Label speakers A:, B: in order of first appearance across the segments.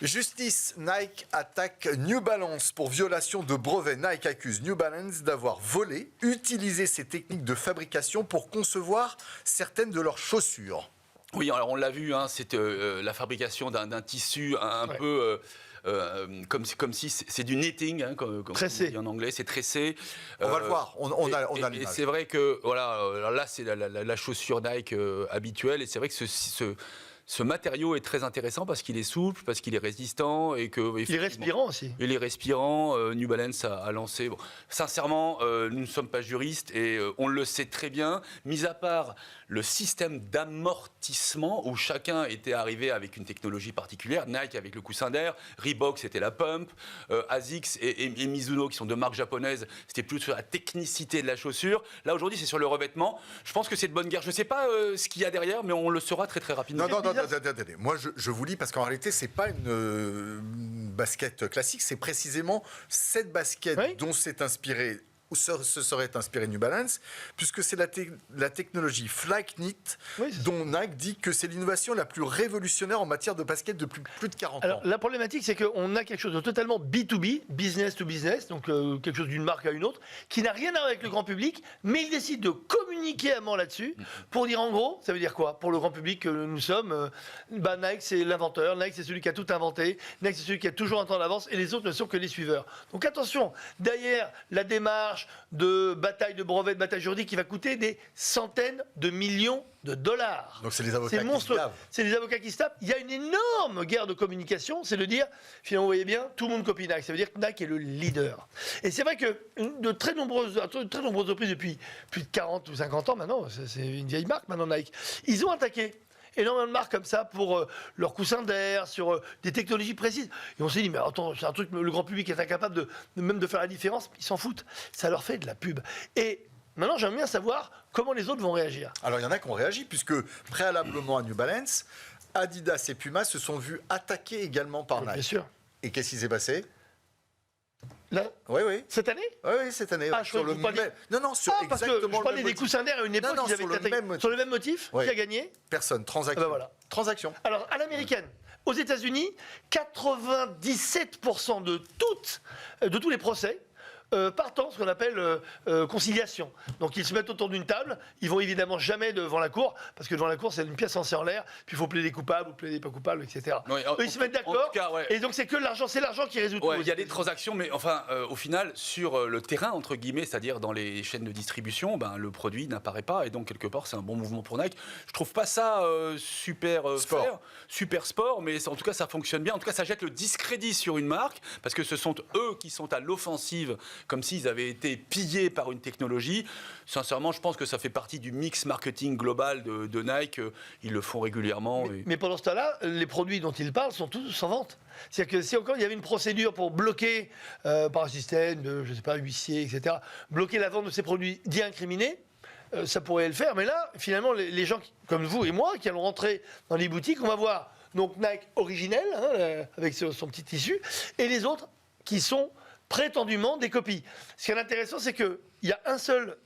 A: Justice, Nike attaque New Balance pour violation de brevet. Nike accuse New Balance d'avoir volé, utilisé ses techniques de fabrication pour concevoir certaines de leurs chaussures.
B: Oui, alors on l'a vu, hein, c'est la fabrication d'un tissu un peu... comme si c'est du knitting, hein, comme on dit en anglais, c'est tressé.
A: On va le voir, on a l'image.
B: Et c'est vrai que, voilà, là c'est la chaussure Nike habituelle, et c'est vrai que ce matériau est très intéressant parce qu'il est souple, parce qu'il est résistant et que...
C: Il est respirant aussi.
B: Il est respirant. New Balance a lancé... Bon, sincèrement, nous ne sommes pas juristes et on le sait très bien. Mis à part le système d'amortissement où chacun était arrivé avec une technologie particulière, Nike avec le coussin d'air, Reebok c'était la pump, ASICS et Mizuno qui sont deux marques japonaises, c'était plus sur la technicité de la chaussure. Là aujourd'hui c'est sur le revêtement. Je pense que c'est de bonne guerre. Je ne sais pas ce qu'il y a derrière, mais on le saura très très rapidement.
A: Non, attendez. Moi je vous lis parce qu'en réalité c'est pas une basket classique, c'est précisément cette basket dont s'est inspiré ou se serait inspiré New Balance, puisque c'est la technologie Flyknit, dont Nike dit que c'est l'innovation la plus révolutionnaire en matière de basket depuis plus de 40 ans.
C: Alors, la problématique, c'est qu'on a quelque chose de totalement B2B, business to business, donc quelque chose d'une marque à une autre, qui n'a rien à voir avec le grand public, mais il décide de communiquer amont là-dessus, pour dire en gros, ça veut dire quoi? Pour le grand public que nous sommes, Nike c'est l'inventeur, Nike c'est celui qui a tout inventé, Nike c'est celui qui a toujours un temps d'avance, et les autres ne sont que les suiveurs. Donc attention, derrière la démarche de bataille de brevets, de bataille juridique qui va coûter des centaines de millions de dollars.
A: Donc c'est les avocats qui se tapent.
C: C'est les avocats qui se tapent. Il y a une énorme guerre de communication, c'est de dire, finalement vous voyez bien, tout le monde copie Nike. Ça veut dire que Nike est le leader. Et c'est vrai que de très nombreuses reprises depuis plus de 40 ou 50 ans maintenant, c'est une vieille marque maintenant Nike, ils ont attaqué énormément de marques comme ça pour leur coussin d'air, sur des technologies précises. Et on s'est dit, mais attends, c'est un truc, le grand public est incapable même de faire la différence. Ils s'en foutent. Ça leur fait de la pub. Et maintenant, j'aimerais bien savoir comment les autres vont réagir.
A: Alors, il y en a qui ont réagi, puisque préalablement à New Balance, Adidas et Puma se sont vus attaquer également par Nike.
C: Bien sûr.
A: Et qu'est-ce qui s'est passé ?
C: Là,
A: oui.
C: Cette année ?
A: Oui, cette année.
C: Sur le même...
A: Non, sur
C: parce que je parlais des coussins d'air à une époque, ils avaient sur le même motif. Qui a gagné ?
A: Personne. Transaction.
C: Voilà.
A: Transaction.
C: Alors, à l'américaine, aux États-Unis, 97% de tous les procès partent en ce qu'on appelle conciliation. Donc ils se mettent autour d'une table, ils vont évidemment jamais devant la cour, parce que devant la cour c'est une pièce lancée en l'air, puis il faut plaider coupable ou plaider pas coupable, etc. Ils se mettent d'accord, et donc c'est que l'argent, c'est l'argent qui résout tout.
B: Il y a des transactions, mais enfin, au final, sur le terrain, entre guillemets, c'est-à-dire dans les chaînes de distribution, le produit n'apparaît pas, et donc quelque part c'est un bon mouvement pour Nike. Je trouve pas ça super sport, mais en tout cas ça fonctionne bien. En tout cas ça jette le discrédit sur une marque, parce que ce sont eux qui sont à l'offensive, comme s'ils avaient été pillés par une technologie. Sincèrement, je pense que ça fait partie du mix marketing global de Nike. Ils le font régulièrement.
C: Mais pendant ce temps-là, les produits dont ils parlent sont tous en vente. C'est-à-dire que si encore il y avait une procédure pour bloquer, par un système de, je sais pas, huissier, etc., bloquer la vente de ces produits dits incriminés, ça pourrait le faire. Mais là, finalement, les gens comme vous et moi qui allons rentrer dans les boutiques, on va voir donc Nike originel, avec son petit tissu, et les autres qui sont prétendument des copies. Ce qui est intéressant, c'est qu'il y a un seul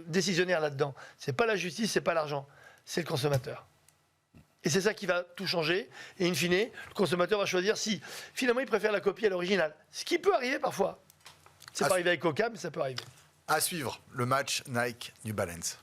C: décisionnaire là-dedans. C'est pas la justice, c'est pas l'argent, c'est le consommateur. Et c'est ça qui va tout changer. Et in fine, le consommateur va choisir si finalement il préfère la copie à l'original. Ce qui peut arriver parfois. C'est pas arrivé avec Coca, mais ça peut arriver.
A: À suivre le match Nike New Balance.